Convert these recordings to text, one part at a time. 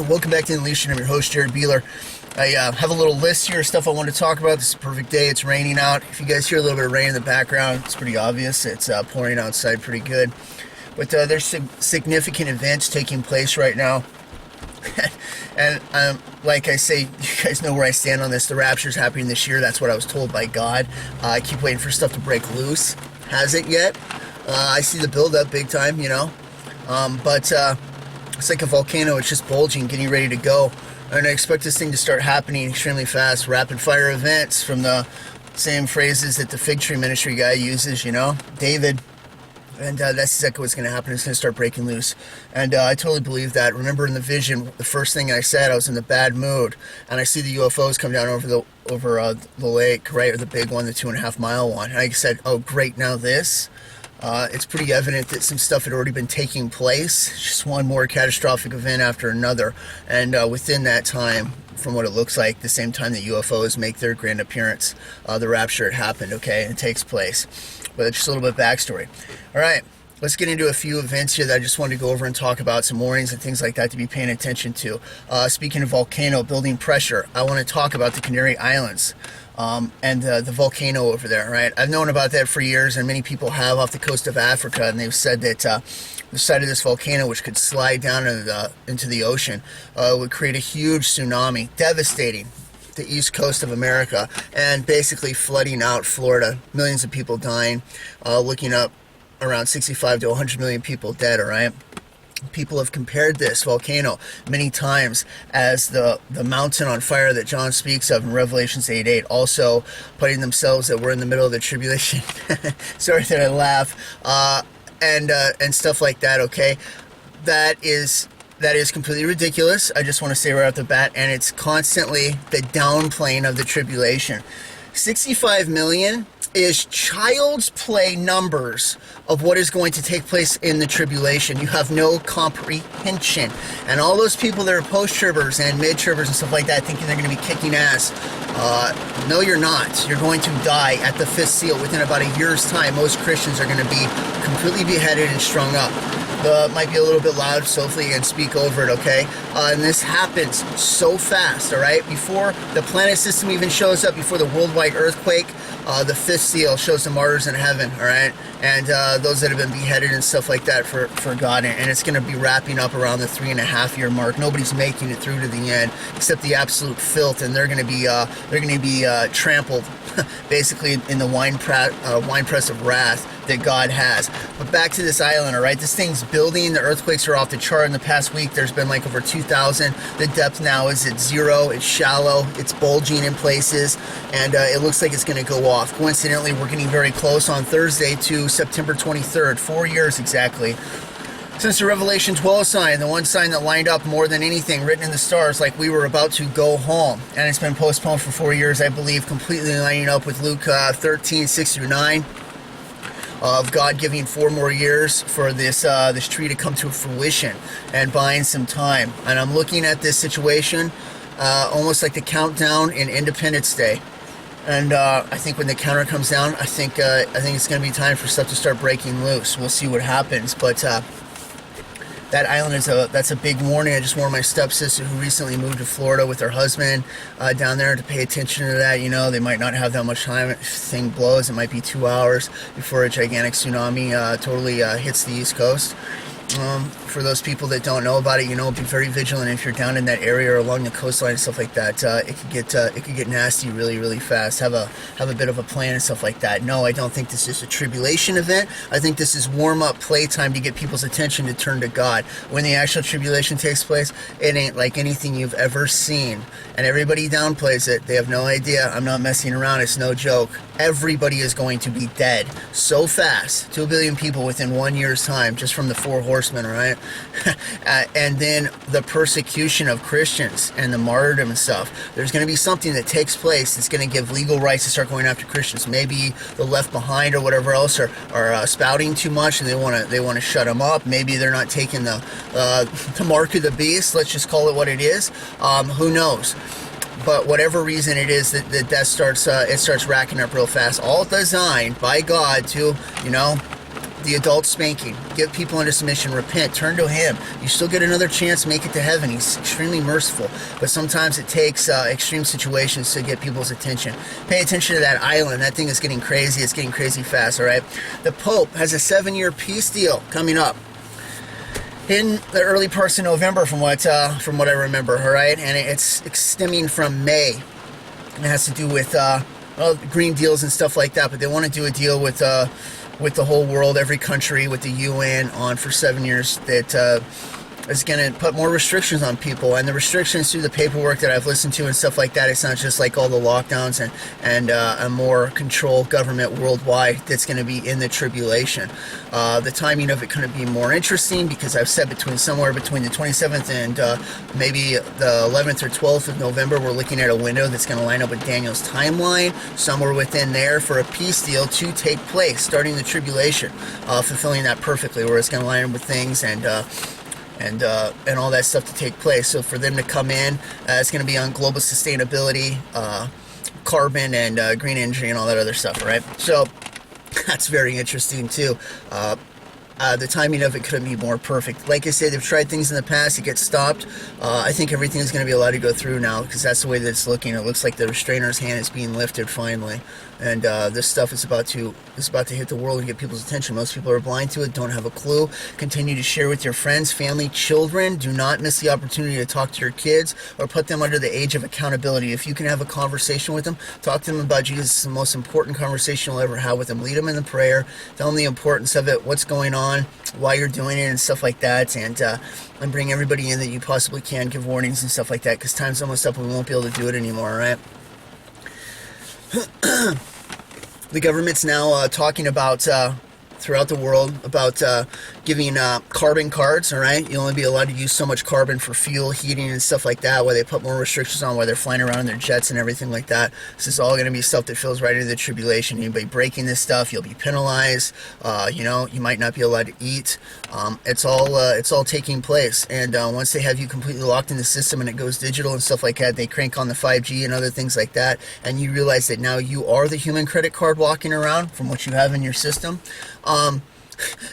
Welcome back to the Unleashed. I'm your host, Jared Beeler. I have a little list here of stuff I want to talk about. This is a perfect day. It's raining out. If you guys hear a little bit of rain in the background, it's pretty obvious. It's pouring outside pretty good. But there's some significant events taking place right now. And like I say, you guys know where I stand on this. The Rapture's happening this year. That's what I was told by God. I keep waiting for stuff to break loose. Hasn't yet. I see the build-up big time, you know. But it's like a volcano. It's just bulging, getting ready to go. And I expect this thing to start happening extremely fast. Rapid-fire events from the same phrases that the fig tree ministry guy uses, you know, David. And that's exactly what's going to happen. It's going to start breaking loose. And I totally believe that. Remember in the vision, the first thing I said, I was in the bad mood. And I see the UFOs come down over the lake, right? Or the big one, the 2.5 mile one. And I said, oh, great, now this. It's pretty evident that some stuff had already been taking place. Just one more catastrophic event after another. And within that time, from what it looks like, the same time that UFOs make their grand appearance, the rapture had happened, okay? It takes place. But just a little bit of backstory. All right, let's get into a few events here that I just wanted to go over and talk about, some warnings and things like that to be paying attention to. Speaking of volcano building pressure, I want to talk about the Canary Islands. And the volcano over there, right? I've known about that for years, and many people have off the coast of Africa, and they've said that the site of this volcano, which could slide down into the ocean, would create a huge tsunami, devastating the east coast of America, and basically flooding out Florida. Millions of people dying, looking up around 65 to 100 million people dead, all right? People have compared this volcano many times as the mountain on fire that John speaks of in Revelations 8:8, also putting themselves that we're in the middle of the tribulation. Sorry that I laugh. And stuff like that, okay? That is completely ridiculous. I just want to say right off the bat, and it's constantly the downplaying of the tribulation. 65 million is child's play numbers of what is going to take place in the tribulation. You have no comprehension. And all those people that are post-tribbers and mid-tribbers and stuff like that thinking they're going to be kicking ass, no, you're not. You're going to die at the fifth seal within about a year's time. Most Christians are going to be completely beheaded and strung up. Might be a little bit loud, so hopefully you can speak over it, okay? And this happens so fast, all right? Before the planet system even shows up, before the worldwide earthquake, the fifth seal shows the martyrs in heaven, all right? And those that have been beheaded and stuff like that for God. And it's going to be wrapping up around the 3.5 year mark. Nobody's making it through to the end except the absolute filth, and they're going to be trampled basically in the wine press of wrath that God has. But back to this island, all right? This thing's building. The earthquakes are off the chart. In the past week, there's been like over 2,000. The depth now is at 0. It's shallow. It's bulging in places, and it looks like it's going to go off. Coincidentally, we're getting very close on Thursday to September 23rd. 4 years exactly since the Revelation 12 sign, the one sign that lined up more than anything, written in the stars, like we were about to go home. And it's been postponed for 4 years, I believe, completely lining up with Luke 13, 6 through 9. Of God giving 4 more years for this tree to come to fruition and buying some time. And I'm looking at this situation almost like the countdown in Independence Day. And I think when the counter comes down, I think it's going to be time for stuff to start breaking loose. We'll see what happens, but that island that's a big warning. I just warned my stepsister who recently moved to Florida with her husband down there to pay attention to that. You know, they might not have that much time. If the thing blows, it might be 2 hours before a gigantic tsunami totally hits the East Coast. For those people that don't know about it, you know, be very vigilant if you're down in that area or along the coastline and stuff like that. It could get nasty really, really fast. Have a bit of a plan and stuff like that. No, I don't think this is a tribulation event. I think this is warm-up playtime to get people's attention to turn to God. When the actual tribulation takes place, it ain't like anything you've ever seen. And everybody downplays it. They have no idea. I'm not messing around. It's no joke. Everybody is going to be dead so fast. 2 billion people within 1 year's time, just from the 4 horsemen, right? And then the persecution of Christians and the martyrdom and stuff. There's going to be something that takes place that's going to give legal rights to start going after Christians. Maybe the Left Behind or whatever else are spouting too much, and they want to shut them up. Maybe they're not taking the mark of the beast. Let's just call it what it is. Who knows? But whatever reason it is that starts racking up real fast, all designed by God to, you know, the adult spanking, get people into submission, repent, turn to him. You still get another chance, make it to heaven. He's extremely merciful, but sometimes it takes extreme situations to get people's attention. Pay attention to that island. That thing is getting crazy. It's getting crazy fast, all right? The Pope has a 7-year peace deal coming up in the early parts of November, from what I remember, all right? And it's stemming from May. It has to do with green deals and stuff like that, but they want to do a deal with the whole world, every country, with the UN on for 7 years that is going to put more restrictions on people. And the restrictions through the paperwork that I've listened to and stuff like that, it's not just like all the lockdowns and a more controlled government worldwide that's going to be in the tribulation. The timing of it couldn't be more interesting, because I've said somewhere between the 27th and maybe the 11th or 12th of November, we're looking at a window that's going to line up with Daniel's timeline, somewhere within there, for a peace deal to take place, starting the tribulation, fulfilling that perfectly, where it's going to line up with things and all that stuff to take place. So for them to come in, it's going to be on global sustainability, carbon, and green energy, and all that other stuff, right? So that's very interesting too. The timing of it couldn't be more perfect. Like I said, they've tried things in the past, it gets stopped. I think everything is going to be allowed to go through now, because that's the way that it's looking. It looks like the restrainer's hand is being lifted finally, and this stuff is about to hit the world and get people's attention. Most people are blind to it, don't have a clue. Continue to share with your friends, family, children. Do not miss the opportunity to talk to your kids or put them under the age of accountability. If you can have a conversation with them, talk to them about Jesus. It's the most important conversation you'll ever have with them. Lead them in the prayer, tell them the importance of it, what's going on, why you're doing it, and stuff like that, and bring everybody in that you possibly can. Give warnings and stuff like that, because time's almost up and we won't be able to do it anymore, right? The government's now talking about throughout the world about giving carbon cards, all right? You'll only be allowed to use so much carbon for fuel, heating, and stuff like that, where they put more restrictions on, why they're flying around in their jets and everything like that. This is all going to be stuff that fills right into the tribulation. Anybody breaking this stuff, you'll be penalized. You might not be allowed to eat. It's all taking place. And once they have you completely locked in the system and it goes digital and stuff like that, they crank on the 5G and other things like that, and you realize that now you are the human credit card walking around from what you have in your system.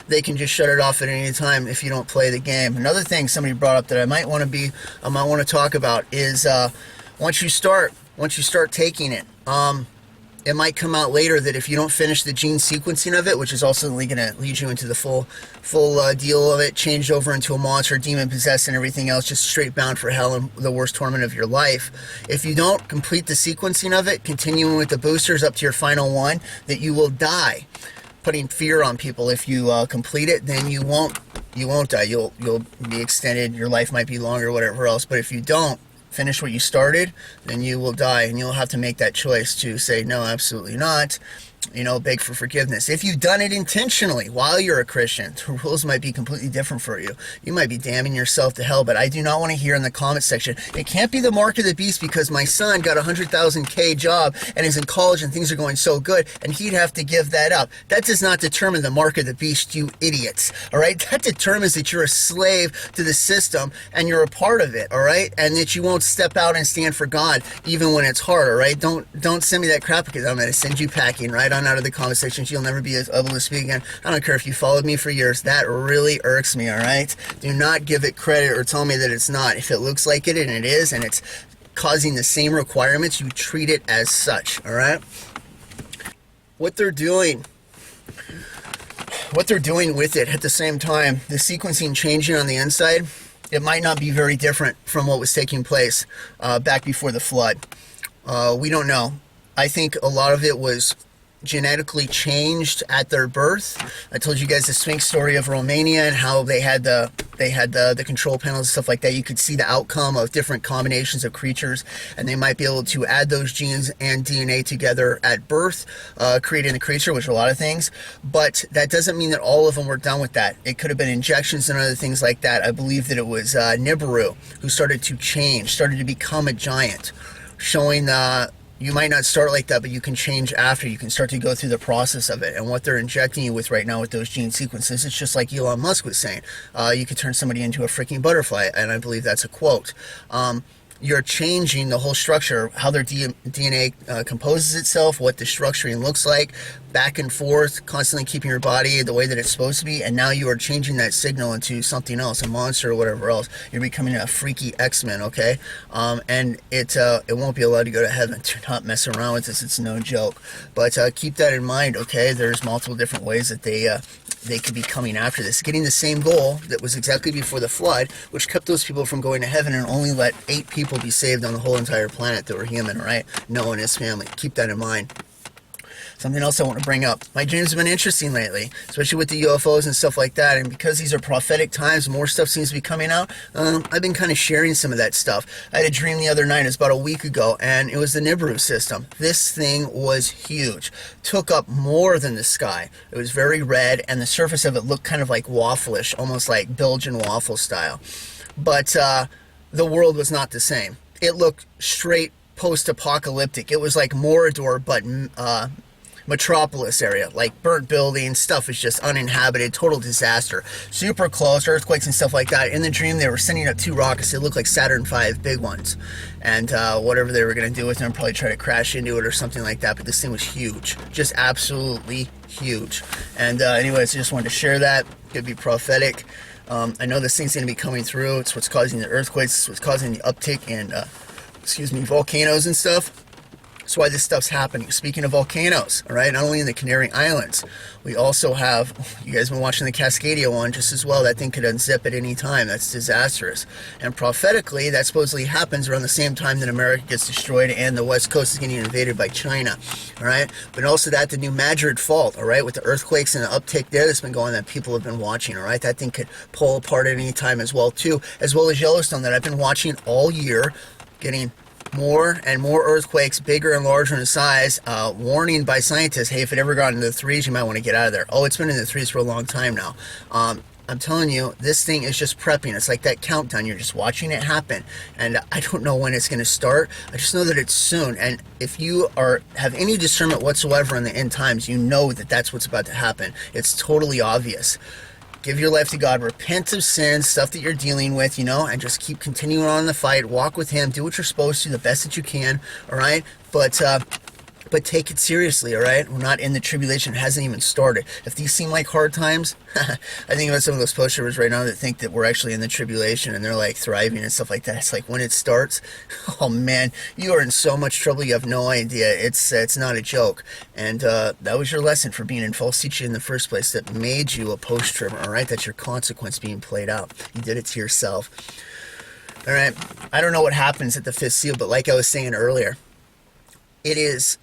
They can just shut it off at any time if you don't play the game. Another thing somebody brought up that I might want to talk about is once you start taking it, it might come out later that if you don't finish the gene sequencing of it, which is also going to lead you into the full deal of it, changed over into a monster, demon possessed, and everything else, just straight bound for hell and the worst torment of your life. If you don't complete the sequencing of it, continuing with the boosters up to your final one, that you will die. Putting fear on people. If you complete it, then you won't die. You'll be extended. Your life might be longer, whatever else. But if you don't finish what you started, then you will die, and you'll have to make that choice to say no, absolutely not. Beg for forgiveness. If you've done it intentionally while you're a Christian, the rules might be completely different for you. You might be damning yourself to hell, but I do not want to hear in the comment section, it can't be the mark of the beast because my son got a 100,000 job and is in college and things are going so good, and he'd have to give that up. That does not determine the mark of the beast, you idiots. All right? That determines that you're a slave to the system and you're a part of it, all right? And that you won't step out and stand for God even when it's hard, all right? Don't send me that crap, because I'm going to send you packing right on out of the comment section. You'll never be able to speak again. I don't care if you followed me for years. That really irks me, all right? Do not give it credit or tell me that it's not. If it looks like it, and it is, and it's causing the same requirements, you treat it as such, all right? What they're doing with it at the same time, the sequencing changing on the inside, it might not be very different from what was taking place back before the flood. We don't know. I think a lot of it was genetically changed at their birth. I told you guys the Sphinx story of Romania and how they had the control panels and stuff like that. You could see the outcome of different combinations of creatures, and they might be able to add those genes and DNA together at birth, creating the creature, which are a lot of things. But that doesn't mean that all of them were done with that. It could have been injections and other things like that. I believe that it was Nibiru who started to change, started to become a giant, showing you might not start like that, but you can change after. You can start to go through the process of it. And what they're injecting you with right now with those gene sequences, it's just like Elon Musk was saying. You could turn somebody into a freaking butterfly, and I believe that's a quote. you're changing the whole structure, how their DNA composes itself, what the structuring looks like, back and forth, constantly keeping your body the way that it's supposed to be, and now you are changing that signal into something else, a monster or whatever else. You're becoming a freaky X-Men, okay? And it won't be allowed to go to heaven. Do not mess around with this. It's no joke. But keep that in mind, okay? There's multiple different ways that they could be coming after this, getting the same goal that was exactly before the flood, which kept those people from going to heaven and only let 8 people be saved on the whole entire planet that were human, right? Noah and his family. Keep that in mind. Something else I want to bring up. My dreams have been interesting lately, especially with the UFOs and stuff like that. And because these are prophetic times, more stuff seems to be coming out. I've been kind of sharing some of that stuff. I had a dream the other night, it was about a week ago, and it was the Nibiru system. This thing was huge. Took up more than the sky. It was very red, and the surface of it looked kind of like waffleish, almost like Belgian waffle style. But the world was not the same. It looked straight post-apocalyptic. It was like Mordor, but metropolis area, like burnt buildings, stuff is just uninhabited, total disaster, super close, earthquakes and stuff like that. In the dream, they were sending up 2 rockets. They looked like Saturn V, big ones, and whatever they were going to do with them, probably try to crash into it or something like that. But this thing was huge, just absolutely huge. And anyways, I just wanted to share that. Could be prophetic. I know this thing's going to be coming through. It's what's causing the earthquakes. It's what's causing the uptick in volcanoes and stuff. That's why this stuff's happening. Speaking of volcanoes, all right, not only in the Canary Islands, we also have, you guys have been watching the Cascadia one just as well. That thing could unzip at any time. That's disastrous. And prophetically, that supposedly happens around the same time that America gets destroyed and the West Coast is getting invaded by China, all right? But also that the New Madrid Fault, all right, with the earthquakes and the uptick there that's been going that people have been watching, all right? That thing could pull apart at any time as well, too, as well as Yellowstone that I've been watching all year, getting more and more earthquakes, bigger and larger in size. Warning by scientists, hey, if it ever got into the 3s, you might want to get out of there. Oh, it's been in the 3s for a long time now. I'm telling you, this thing is just prepping. It's like that countdown. You're just watching it happen. And I don't know when it's going to start. I just know that it's soon. And if you have any discernment whatsoever in the end times, you know that that's what's about to happen. It's totally obvious. Give your life to God. Repent of sins, stuff that you're dealing with, and just keep continuing on in the fight. Walk with Him. Do what you're supposed to, the best that you can, all right? But take it seriously, all right? We're not in the tribulation. It hasn't even started. If these seem like hard times, I think about some of those posters right now that think that we're actually in the tribulation and they're like thriving and stuff like that. It's like when it starts, oh man, you are in so much trouble. You have no idea. It's not a joke. And that was your lesson for being in false teaching in the first place that made you a post-trib, all right? That's your consequence being played out. You did it to yourself. All right? I don't know what happens at the 5th seal, but like I was saying earlier, it is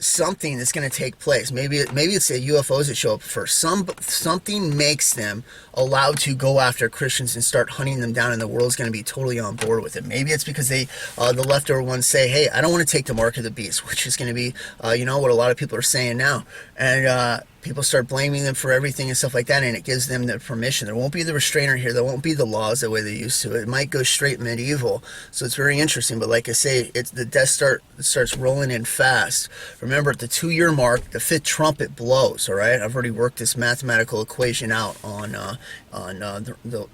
something that's going to take place. Maybe it's the UFOs that show up first. Something makes them allowed to go after Christians and start hunting them down, and the world's going to be totally on board with it. Maybe it's because the leftover ones say, hey, I don't want to take the mark of the beast, which is going to be what a lot of people are saying now. And people start blaming them for everything and stuff like that, and it gives them the permission. There won't be the restrainer here. There won't be the laws the way they used to. It might go straight medieval. So it's very interesting. But like I say, it's the Death Star starts rolling in fast. Remember, at the 2-year mark, the 5th trumpet blows, all right? I've already worked this mathematical equation out on the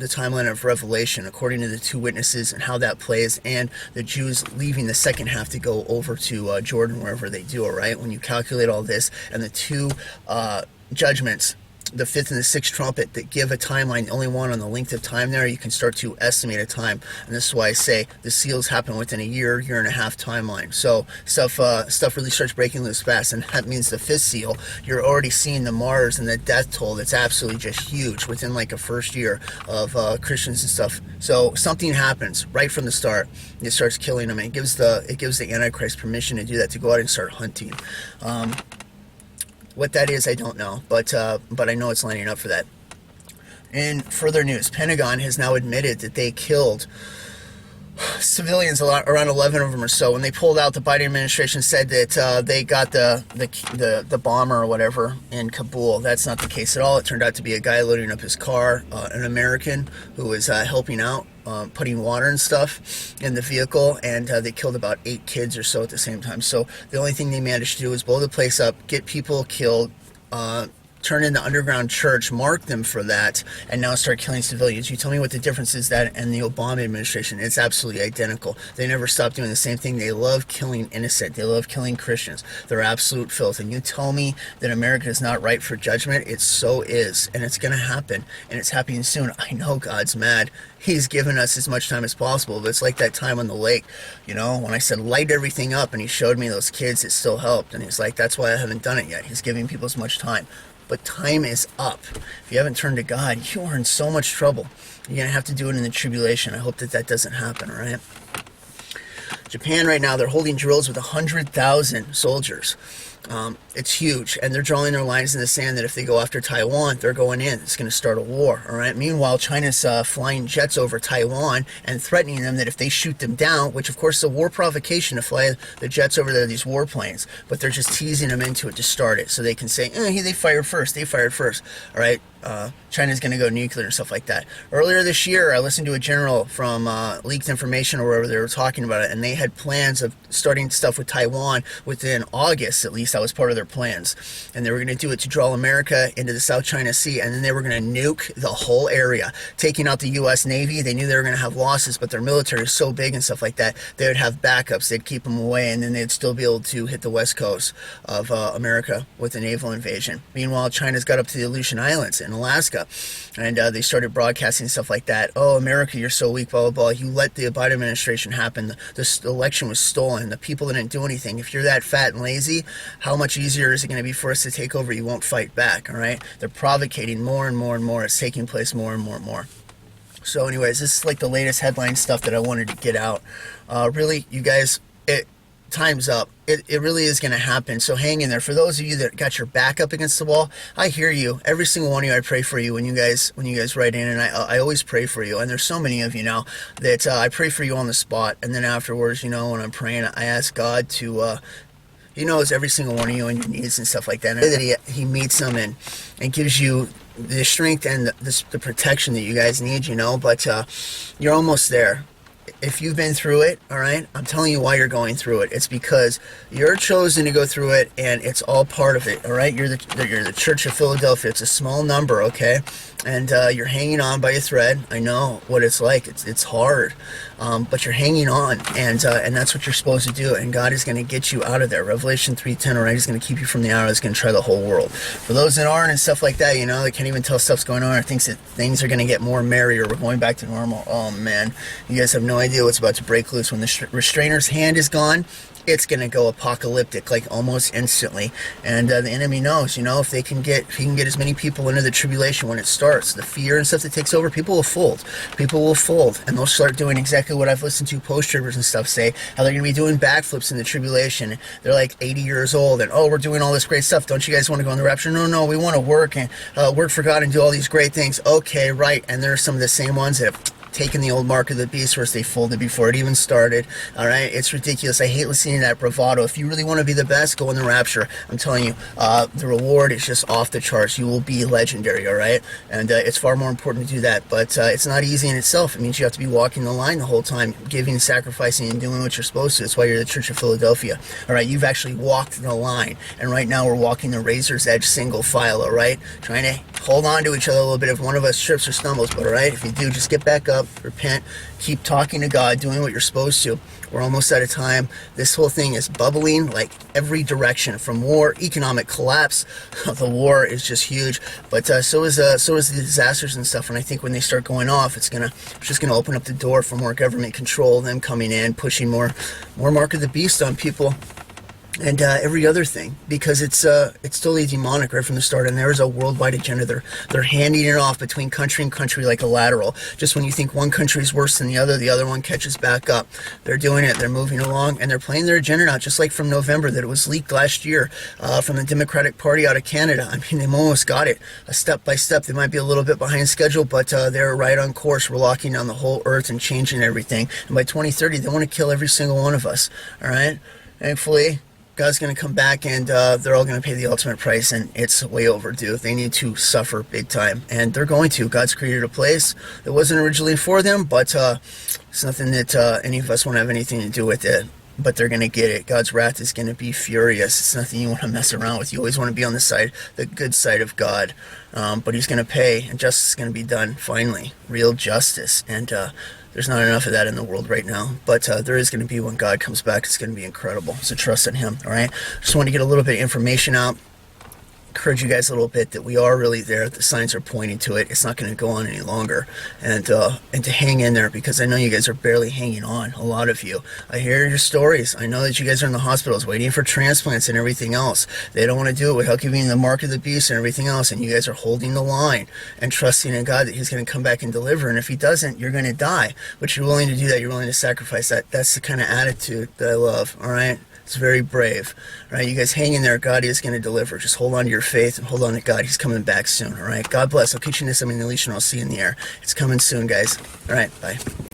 timeline of Revelation, according to the 2 witnesses and how that plays, and the Jews leaving the second half to go over to Jordan, wherever they do, all right? When you calculate all this, and the 2 judgments, the 5th and the 6th trumpet, that give a timeline, the only one on the length of time there, you can start to estimate a time. And this is why I say the seals happen within a year and a half timeline. So stuff really starts breaking loose fast, and that means the 5th seal, you're already seeing the Mars and the death toll that's absolutely just huge within like a first year of Christians and stuff. So something happens right from the start. It starts killing them, and it gives the Antichrist permission to do that, to go out and start hunting. What that is, I don't know, but I know it's lining up for that. In further news, Pentagon has now admitted that they killed civilians, around 11 of them or so. When they pulled out, the Biden administration said that they got the bomber or whatever in Kabul. That's not the case at all. It turned out to be a guy loading up his car, an American who was helping out, putting water and stuff in the vehicle, and they killed about 8 kids or so at the same time. So the only thing they managed to do was blow the place up, get people killed, turn in the underground church, mark them for that, and now start killing civilians. You tell me what the difference is that and the Obama administration. It's absolutely identical. They never stop doing the same thing. They love killing innocent. They love killing Christians. They're absolute filth. And you tell me that America is not ripe for judgment, it so is. And it's going to happen. And it's happening soon. I know God's mad. He's given us as much time as possible, but it's like that time on the lake, you know, when I said light everything up and he showed me those kids, it still helped. And he's like, that's why I haven't done it yet. He's giving people as much time. But time is up. If you haven't turned to God, you are in so much trouble. You're going to have to do it in the tribulation. I hope that that doesn't happen, all right? Japan right now, they're holding drills with 100,000 soldiers. It's huge, and they're drawing their lines in the sand that if they go after Taiwan, they're going in. It's going to start a war, all right? Meanwhile, China's flying jets over Taiwan and threatening them that if they shoot them down, which of course is a war provocation to fly the jets over there, these warplanes, but they're just teasing them into it to start it so they can say, they fired first, all right? China's going to go nuclear and stuff like that. Earlier this year, I listened to a general from Leaked Information or wherever they were talking about it, and they had plans of starting stuff with Taiwan within August, at least. That was part of their plans. And they were going to do it to draw America into the South China Sea, and then they were going to nuke the whole area, taking out the U.S. Navy. They knew they were going to have losses, but their military is so big and stuff like that, they would have backups. They'd keep them away, and then they'd still be able to hit the west coast of America with a naval invasion. Meanwhile, China's got up to the Aleutian Islands in Alaska, and they started broadcasting stuff like that. Oh, America, you're so weak, blah, blah, blah. You let the Biden administration happen. This election was stolen. The people didn't do anything. If you're that fat and lazy, how much easier is it going to be for us to take over? You won't fight back, all right? They're provocating more and more and more. It's taking place more and more and more. So anyways, this is like the latest headline stuff that I wanted to get out. Really, you guys, time's up. It really is going to happen. So hang in there. For those of you that got your back up against the wall, I hear you. Every single one of you, I pray for you when you guys write in, and I always pray for you. And there's so many of you now that I pray for you on the spot, and then afterwards, when I'm praying, I ask God to. He knows every single one of you and your needs and stuff like that. And that he meets them and gives you the strength and the protection that you guys need. But you're almost there. If you've been through it, all right, I'm telling you why you're going through it. It's because you're chosen to go through it, and it's all part of it, all right? You're the Church of Philadelphia. It's a small number, okay? And you're hanging on by a thread. I know what it's like. It's hard, but you're hanging on, and that's what you're supposed to do. And God is going to get you out of there. Revelation 3:10, all right? He's going to keep you from the hour that's going to try the whole world. For those that aren't and stuff like that, they can't even tell stuff's going on or thinks that things are going to get more merry or we're going back to normal. Oh man, you guys have no idea what's about to break loose. When the restrainer's hand is gone, it's going to go apocalyptic, like almost instantly. And the enemy knows, if he can get as many people into the tribulation when it starts, the fear and stuff that takes over, people will fold. And they'll start doing exactly what I've listened to post-tribbers and stuff say, how they're going to be doing backflips in the tribulation. They're like 80 years old, and we're doing all this great stuff. Don't you guys want to go in the rapture? No, we want to work and work for God and do all these great things. Okay, right. And there are some of the same ones that have taken the old mark of the beast, whereas they folded before it even started. All right, it's ridiculous. I hate listening to that bravado. If you really want to be the best, go in the rapture. I'm telling you, the reward is just off the charts. You will be legendary. All right, and it's far more important to do that. But it's not easy in itself. It means you have to be walking the line the whole time, giving, sacrificing, and doing what you're supposed to. That's why you're the Church of Philadelphia. All right, you've actually walked the line, and right now we're walking the razor's edge, single file. All right, trying to hold on to each other a little bit if one of us trips or stumbles. But all right, if you do, just get back up. Repent, keep talking to God, doing what you're supposed to. We're almost out of time. This whole thing is bubbling like every direction, from war, economic collapse. The war is just huge, but so is the disasters and stuff. And I think when they start going off, it's just gonna open up the door for more government control, them coming in, pushing more mark of the beast on people. And every other thing, because it's totally demonic right from the start, and there is a worldwide agenda. They're handing it off between country and country like a lateral. Just when you think one country is worse than the other one catches back up. They're doing it. They're moving along, and they're playing their agenda now, just like from November that it was leaked last year from the Democratic Party out of Canada. I mean, they've almost got it, step by step. They might be a little bit behind schedule, but they're right on course. We're locking down the whole earth and changing everything. And by 2030, they want to kill every single one of us. All right, thankfully, God's going to come back, and they're all going to pay the ultimate price, and it's way overdue. They need to suffer big time, and they're going to. God's created a place that wasn't originally for them, but it's nothing that any of us want to have anything to do with it. but they're going to get it. God's wrath is going to be furious. It's nothing you want to mess around with. You always want to be on the good side of God. But he's going to pay, and justice is going to be done, finally. Real justice. And there's not enough of that in the world right now. But there is going to be when God comes back. It's going to be incredible. So trust in him, all right? Just want to get a little bit of information out. Encourage you guys a little bit that we are really there. The signs are pointing to it. It's not going to go on any longer, and to hang in there, because I know you guys are barely hanging on. A lot of you. I hear your stories. I know that you guys are in the hospitals waiting for transplants and everything else. They don't want to do it without giving the mark of the beast and everything else, and you guys are holding the line and trusting in God that he's going to come back and deliver. And if he doesn't, you're going to die. But you're willing to do that. You're willing to sacrifice that. That's the kind of attitude that I love. All right. It's very brave. All right, you guys hang in there. God is going to deliver. Just hold on to your faith and hold on to God. He's coming back soon. All right. God bless. I'll catch you next time in the leash, and I'll see you in the air. It's coming soon, guys. All right. Bye.